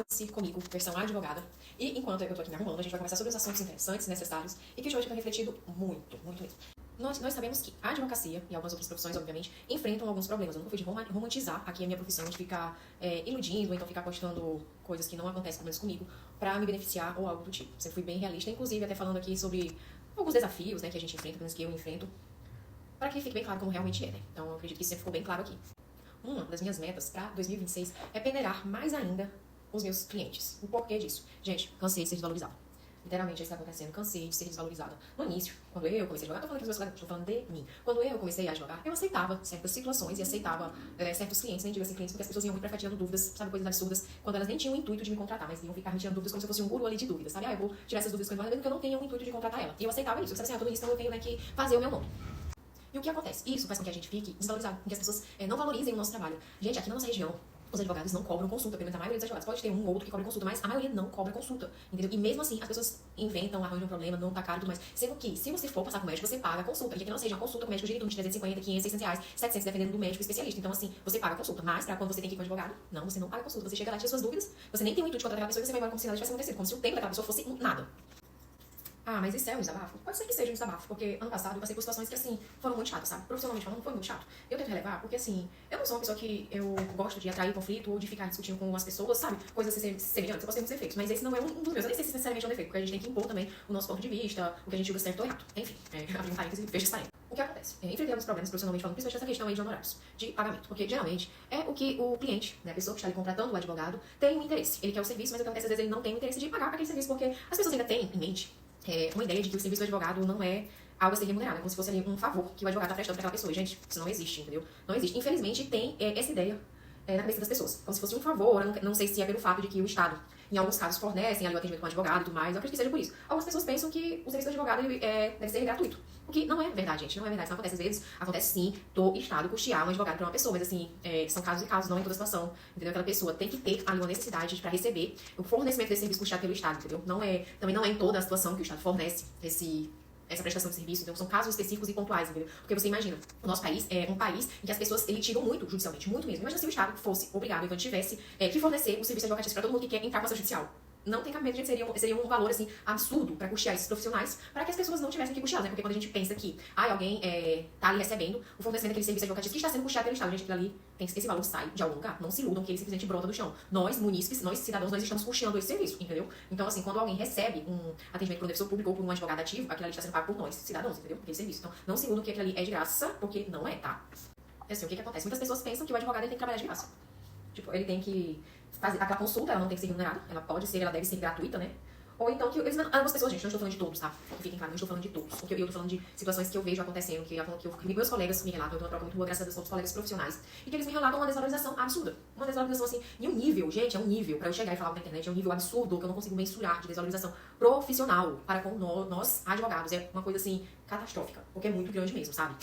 Arrude-se comigo, versão advogada. E enquanto eu tô aqui me arrumando, a gente vai conversar sobre os assuntos interessantes, necessários e que de hoje eu tenho refletido muito, muito mesmo. Nós sabemos que a advocacia e algumas outras profissões, obviamente, enfrentam alguns problemas. Eu nunca fui de romantizar aqui a minha profissão, de ficar iludindo, ou então ficar postando coisas que não acontecem, pelo menos comigo, pra me beneficiar ou algo do tipo. Sempre fui bem realista, inclusive até falando aqui sobre alguns desafios, né, que a gente enfrenta, pelo menos que eu enfrento, para que fique bem claro como realmente é, né? Então eu acredito que isso sempre ficou bem claro aqui. Uma das minhas metas para 2026 é peneirar mais ainda os meus clientes. O porquê disso? Gente, cansei de ser desvalorizada. Literalmente, isso está acontecendo. Cansei de ser desvalorizada. No início, quando eu comecei a advogar, tô falando aqui dos meus colegas, tô falando de mim. Quando eu comecei a advogar, eu aceitava certas situações e aceitava certos clientes, nem digo assim clientes, porque as pessoas iam muito pra ficar tirando dúvidas, sabe, coisas absurdas, quando elas nem tinham o intuito de me contratar, mas iam ficar me tirando dúvidas como se eu fosse um guru ali de dúvidas, sabe? Eu vou tirar essas dúvidas com a advogada, mesmo que eu não tenha o intuito de contratar ela. E eu aceitava isso. Eu pensava assim, tudo isso, então eu tenho, né, que fazer o meu nome. E o que acontece? Isso faz com que a gente fique desvalorizado, com que as pessoas não valorizem o nosso trabalho. Gente, aqui na nossa região, os advogados não cobram consulta, pelo menos a maioria dos advogados. Pode ter um ou outro que cobre consulta, mas a maioria não cobra consulta, entendeu? E mesmo assim, as pessoas inventam, arranjam um problema, não tá caro e tudo mais. Sendo que, se você for passar com o médico, você paga a consulta. E aqui na nossa região, a consulta com o médico gira em torno de 350, 500, 600 reais, 700, dependendo do médico especialista. Então, assim, você paga a consulta. Mas, pra quando você tem que ir com o advogado, não, você não paga a consulta. Você chega lá, tira suas dúvidas, você nem tem o intuito de contratar aquela pessoa e você vai embora como se nada tivesse acontecido. Como se o tempo daquela pessoa fosse nada. Ah, mas isso é um desabafo? Pode ser que seja um desabafo, porque ano passado eu passei por situações que, assim, foram muito chatas, sabe? Profissionalmente falando, foi muito chato. Eu tento relevar, porque, assim, eu não sou uma pessoa que eu gosto de atrair conflito ou de ficar discutindo com as pessoas, sabe? Coisas semelhantes, eu posso ter muitos defeitos, mas esse não é um dos meus. Eu nem sei se necessariamente é um defeito, porque a gente tem que impor também o nosso ponto de vista, o que a gente julga certo ou errado. Enfim, abrir um parênteses e fecha esse parênteses. O que acontece? Enfrentei alguns problemas profissionalmente falando, principalmente essa questão aí de honorários, de pagamento, porque geralmente é o que o cliente, né, a pessoa que está ali contratando o advogado, tem um interesse. Ele quer o serviço, mas o que acontece às vezes ele não tem o interesse de pagar aquele serviço, porque as pessoas ainda têm em mente uma ideia de que o serviço do advogado não é algo a ser remunerado, é como se fosse ali um favor que o advogado está prestando para aquela pessoa. E, gente, isso não existe, entendeu? Não existe. Infelizmente, tem essa ideia na cabeça das pessoas, como se fosse um favor. Eu não sei se é pelo fato de que o Estado, em alguns casos, fornecem ali o atendimento com o advogado e tudo mais. Eu acredito que seja por isso. Algumas pessoas pensam que o serviço do advogado deve ser gratuito. O que não é verdade, gente. Não é verdade. Isso não acontece às vezes. Acontece sim do Estado custear um advogado para uma pessoa. Mas, assim, são casos e casos, não é em toda situação. Entendeu? Aquela pessoa tem que ter ali uma necessidade para receber o fornecimento desse serviço custeado pelo Estado, entendeu? Também não é em toda a situação que o Estado fornece essa prestação de serviço. Então, são casos específicos e pontuais, entendeu? Porque você imagina, o nosso país é um país em que as pessoas litigam muito judicialmente, muito mesmo. Imagina se o Estado fosse obrigado, então tivesse que fornecer o serviço advocatício para todo mundo que quer entrar com ação judicial. Não tem cabimento, gente, seria um valor, assim, absurdo para custear esses profissionais, para que as pessoas não tivessem que custear, né? Porque quando a gente pensa que, alguém tá ali recebendo o fornecimento daquele serviço advocatício que está sendo custeado pelo Estado, gente, aquilo ali, esse valor sai de algum lugar. Não se iludam que ele simplesmente brota do chão. Nós, munícipes, nós, cidadãos, nós estamos custeando esse serviço, entendeu? Então, assim, quando alguém recebe um atendimento por um defensor público ou por um advogado ativo, aquilo ali está sendo pago por nós, cidadãos, entendeu? Aquele serviço. Então, não se iludam que aquilo ali é de graça, porque não é, tá? Assim, o que acontece? Muitas pessoas pensam que o advogado ele tem que trabalhar de graça. Tipo, ele tem que fazer aquela consulta, ela não tem que ser remunerada, ela deve ser gratuita, né? Ou então que algumas pessoas, gente, não estou falando de todos, tá? Que fiquem claro, não estou falando de todos. Porque eu estou falando de situações que eu vejo acontecendo, que meus colegas me relatam, eu tenho uma troca muito boa, graças a Deus, outros colegas profissionais, e que eles me relatam uma desvalorização absurda. Uma desvalorização, assim, e um nível, gente, é um nível, pra eu chegar e falar na internet, é um nível absurdo, que eu não consigo mensurar de desvalorização profissional para com nós, advogados. É uma coisa, assim, catastrófica, porque é muito grande mesmo, sabe?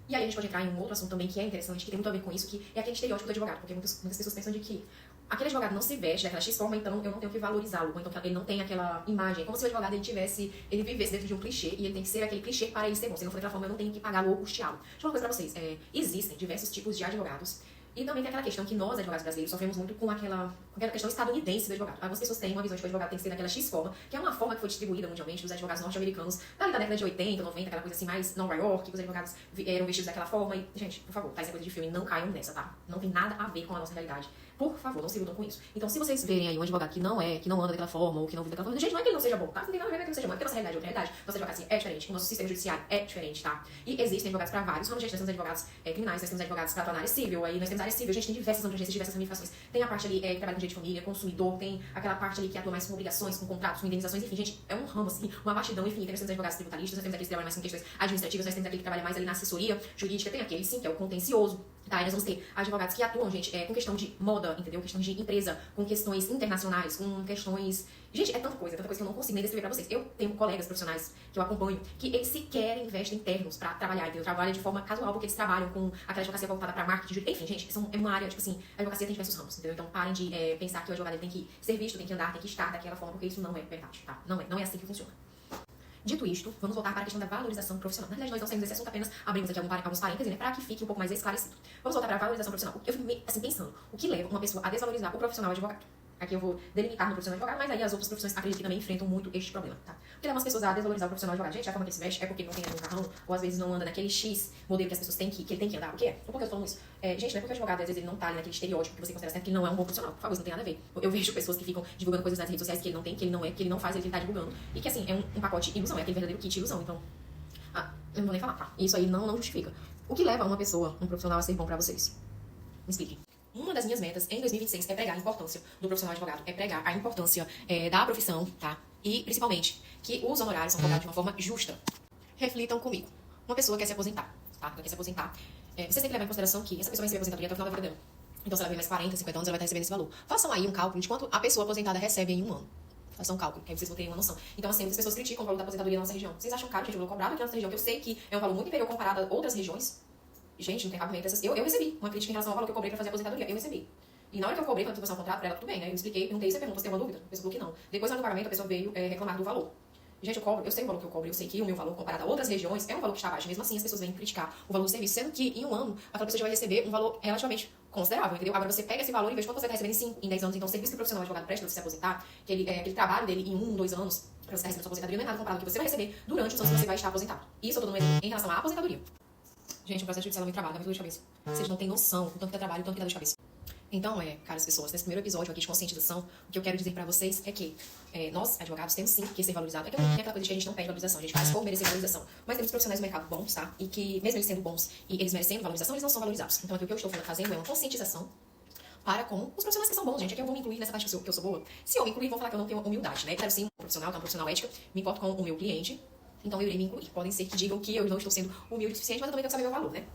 E aí a gente pode entrar em um outro assunto também que é interessante, que tem muito a ver com isso, que é aquele estereótipo do advogado, porque muitas pessoas pensam de que aquele advogado não se veste daquela X forma, então eu não tenho que valorizá-lo, ou então ele não tem aquela imagem. É como se o advogado ele vivesse dentro de um clichê, e ele tem que ser aquele clichê para ele ser bom. Se ele não for daquela forma, eu não tenho que pagá-lo ou custeá-lo. Deixa eu falar uma coisa pra vocês, existem diversos tipos de advogados, e também tem aquela questão que nós, advogados brasileiros, sofremos muito com aquela questão estadunidense do advogado. Algumas pessoas têm uma visão de que o advogado tem que ser daquela X forma, que é uma forma que foi distribuída mundialmente dos advogados norte-americanos, da década de 80, 90, aquela coisa assim mais Nova York, que os advogados eram vestidos daquela forma. E, gente, por favor, tá? Isso é coisa de filme, não caiam nessa, tá? Não tem nada a ver com a nossa realidade. Por favor, não se iludam com isso. Então, se vocês verem aí um advogado que não anda daquela forma, ou que não vive daquela forma, gente, não é que ele não seja bom, tá? Não tem nada a ver com que ele não seja bom, é porque a nossa realidade é outra realidade. Nossa advocacia é diferente, o nosso sistema judiciário é diferente, tá? E existem advogados pra vários ramos, gente. Nós temos advogados criminais, nós temos advogados pra atuar na área civil, aí nós temos área civil, gente, tem diversas abrangências, diversas ramificações. Tem a parte ali que trabalha com direito de família, consumidor, tem aquela parte ali que atua mais com obrigações, com contratos, com indenizações, enfim, gente, é um ramo, assim, uma vastidão infinita. Nós temos advogados tributaristas, nós temos aqueles que trabalham mais com questões administrativas, nós temos aquele que trabalha mais ali na assessoria jurídica, tem aquele, sim, que é o contencioso. Tá, e nós vamos ter advogados que atuam, gente, com questão de moda, entendeu? Questões de empresa, com questões internacionais, com questões... Gente, é tanta coisa que eu não consigo nem descrever pra vocês. Eu tenho colegas profissionais que eu acompanho, que eles sequer investem em ternos pra trabalhar, entendeu? Trabalham de forma casual, porque eles trabalham com aquela advocacia voltada pra marketing, enfim, gente, é uma área, tipo assim, a advocacia tem diversos ramos, entendeu? Então parem de pensar que o advogado tem que ser visto, tem que andar, tem que estar daquela forma, porque isso não é verdade, tá? Não é assim que funciona. Dito isto, vamos voltar para a questão da valorização profissional. Na verdade, nós não saímos desse assunto, apenas abrimos aqui alguns parênteses, né, para que fique um pouco mais esclarecido. Vamos voltar para a valorização profissional. Eu fico assim, pensando, o que leva uma pessoa a desvalorizar o profissional advogado? aqui eu vou delimitar no profissional advogado, mas aí as outras profissões acredito que também enfrentam muito este problema, tá? O que leva as pessoas a desvalorizar o profissional advogado? Gente, a forma que ele se veste é porque não tem um carrão, ou às vezes não anda naquele X modelo que as pessoas têm que ele tem que andar. O que é? Por que eu tô falando isso? Gente, não é porque o advogado, às vezes, ele não tá ali naquele estereótipo que você considera certo que ele não é um bom profissional. Por favor, isso não tem nada a ver. Eu vejo pessoas que ficam divulgando coisas nas redes sociais que ele não tem, que ele não é, que ele não faz, ele tá divulgando. E que, assim, é um pacote ilusão, é aquele verdadeiro kit ilusão. Então, eu não vou nem falar, tá? Isso aí não justifica. O que leva uma pessoa, um profissional, a ser bom pra vocês? Me explique. Uma das minhas metas em 2026 é pregar a importância do profissional advogado, é pregar a importância da profissão, tá? E, principalmente, que os honorários são cobrados de uma forma justa. Reflitam comigo. Uma pessoa quer se aposentar, tá? Ela quer se aposentar. Você tem que levar em consideração que essa pessoa vai receber aposentadoria até o final da vida dela. Então, se ela viver mais 40, 50 anos, ela vai estar recebendo esse valor. Façam aí um cálculo de quanto a pessoa aposentada recebe em um ano. Façam um cálculo, que aí vocês vão ter uma noção. Então, assim, muitas pessoas criticam o valor da aposentadoria na nossa região. Vocês acham caro, gente, o valor cobrado aqui na nossa região, que eu sei que é um valor muito inferior comparado a outras regiões? Gente, não tem cabimento. Eu recebi uma crítica em relação ao valor que eu cobrei pra fazer a aposentadoria. Eu recebi. E na hora que eu cobrei, quando eu fiz um contrato pra ela, tudo bem, né? Eu expliquei, perguntei, você perguntou, você tem uma dúvida? A pessoa falou que não. Depois, na hora do pagamento, a pessoa veio reclamar do valor. Gente, eu sei o valor que eu cobro, eu sei que o meu valor comparado a outras regiões é um valor que está baixo. Mesmo assim, as pessoas vêm criticar o valor do serviço, sendo que em um ano, aquela pessoa já vai receber um valor relativamente considerável, entendeu? Agora você pega esse valor e vê quanto você está recebendo em 5, em 10 anos. Então, o serviço que o profissional advogado presta pra você se aposentar, aquele trabalho dele em 1, 2 anos, pra você estar recebendo sua aposentadoria, não é nada comparado ao que você vai receber durante os anos que você vai estar aposentado. Isso eu tô dando um exemplo em relação à aposentadoria. Gente, o processo judicial é muito trabalho, dá muita dor de cabeça. Vocês não têm noção do tanto que dá trabalho, do tanto que dá dor de cabeça. Então, caras pessoas, nesse primeiro episódio aqui de conscientização, o que eu quero dizer pra vocês é que nós, advogados, temos sim que ser valorizados. É que não tem aquela coisa de que a gente não pede valorização, a gente faz por merecer valorização. Mas temos profissionais do mercado bons, tá? E que, mesmo eles sendo bons e eles merecendo valorização, eles não são valorizados. Então, aqui o que eu estou fazendo é uma conscientização para com os profissionais que são bons, gente. Aqui eu vou me incluir nessa parte que eu sou boa. Se eu me incluir, vão falar que eu não tenho humildade, né? Eu quero sim um profissional, que é um profissional ética, me importo com o meu cliente. Então eu irei me incluir. Podem ser que digam que eu não estou sendo humilde o suficiente, mas eu também tenho que saber meu valor, né?